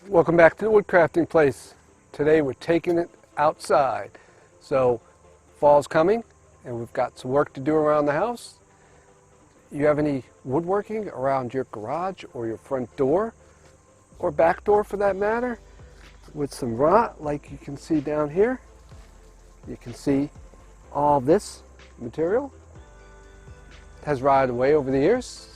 Welcome back to the woodcrafting place. Today we're taking it outside. So fall's coming and we've got some work to do around the house. You have any woodworking around your garage or your front door or back door for that matter with some rot like you can see down here. You can see all this material has rotted away over the years.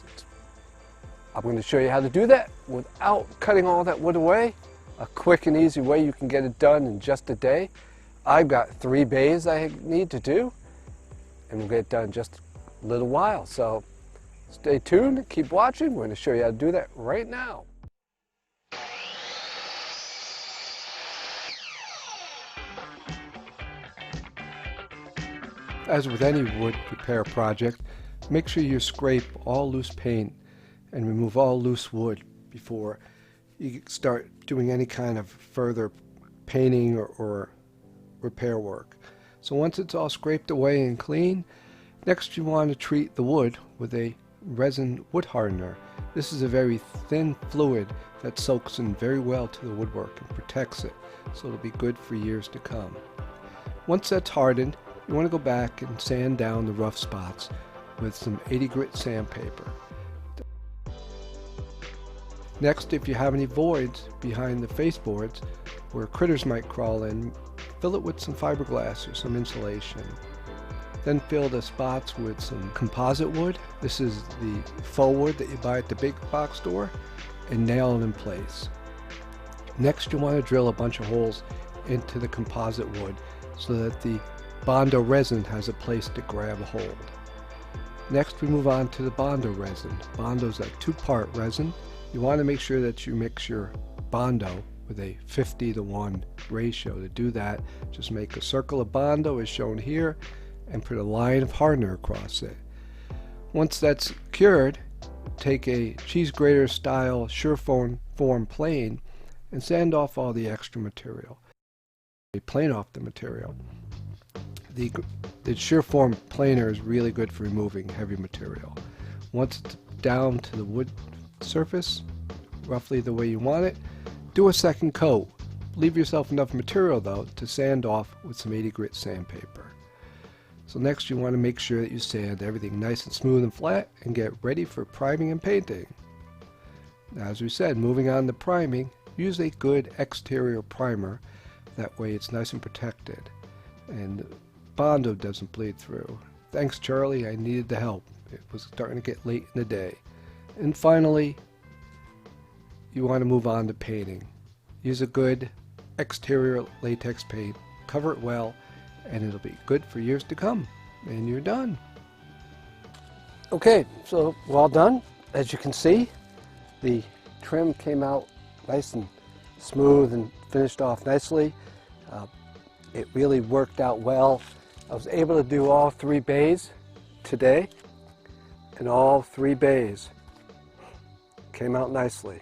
I'm going to show you how to do that without cutting all that wood away. A quick and easy way you can get it done in just a day. I've got 3 bays I need to do, and we'll get it done in just a little while. So stay tuned, keep watching. We're going to show you how to do that right now. As with any wood repair project, make sure you scrape all loose paint and remove all loose wood before you start doing any kind of further painting or repair work. So once it's all scraped away and clean, next you want to treat the wood with a resin wood hardener. This is a very thin fluid that soaks in very well to the woodwork and protects it, so it'll be good for years to come. Once that's hardened, you want to go back and sand down the rough spots with some 80 grit sandpaper. Next, if you have any voids behind the faseboards where critters might crawl in, fill it with some fiberglass or some insulation. Then fill the spots with some composite wood. This is the faux wood that you buy at the big box store, and nail it in place. Next, you want to drill a bunch of holes into the composite wood so that the Bondo resin has a place to grab a hold. Next, we move on to the Bondo resin. Bondo is a 2-part resin. You want to make sure that you mix your Bondo with a 50-to-1 ratio. To do that, just make a circle of Bondo as shown here and put a line of hardener across it. Once that's cured, take a cheese grater style Surform plane and sand off all the extra material. Plane off the material. The Surform planer is really good for removing heavy material. Once it's down to the wood surface, roughly the way you want it, do a second coat. Leave yourself enough material though to sand off with some 80 grit sandpaper. So next you want to make sure that you sand everything nice and smooth and flat and get ready for priming and painting. Now, as we said, moving on to priming, use a good exterior primer. That way it's nice and protected and Bondo doesn't bleed through. Thanks, Charlie, I needed the help. It was starting to get late in the day. And finally, you want to move on to painting. Use a good exterior latex paint, cover it well, and it'll be good for years to come. And you're done. Okay, so we're all done. As you can see, the trim came out nice and smooth and finished off nicely. It really worked out well. I was able to do all 3 bays today, and all 3 bays came out nicely.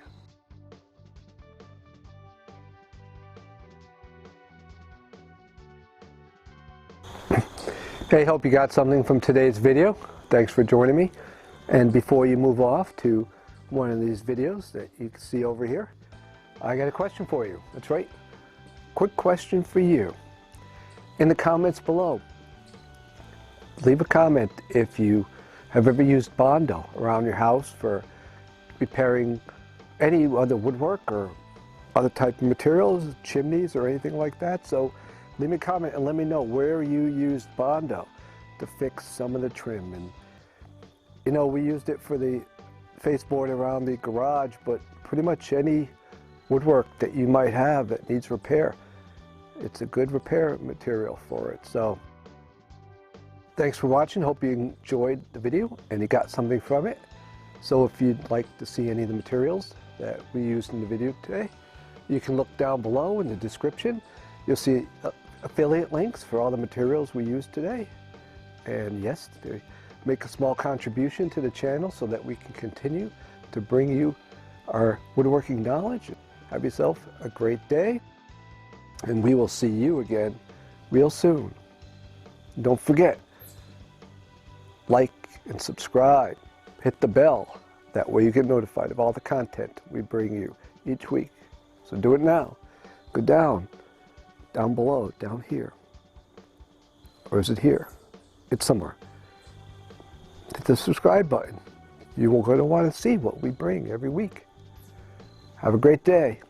Okay, hope you got something from today's video. Thanks for joining me. And before you move off to one of these videos that you can see over here, I got a question for you. That's right. Quick question for you. In the comments below, leave a comment if you have ever used Bondo around your house for repairing any other woodwork or other type of materials, chimneys or anything like that. So leave me a comment and let me know where you used Bondo to fix some of the trim. And you know, we used it for the faseboard around the garage, but pretty much any woodwork that you might have that needs repair, it's a good repair material for it. So thanks for watching. Hope you enjoyed the video and you got something from it. So if you'd like to see any of the materials that we used in the video today, you can look down below in the description. You'll see affiliate links for all the materials we used today. And yes, to make a small contribution to the channel so that we can continue to bring you our woodworking knowledge. Have yourself a great day, and we will see you again real soon. Don't forget, like and subscribe. Hit the bell. That way you get notified of all the content we bring you each week. So do it now. Go down below, down here. Or is it here? It's somewhere. Hit the subscribe button. You're going to want to see what we bring every week. Have a great day.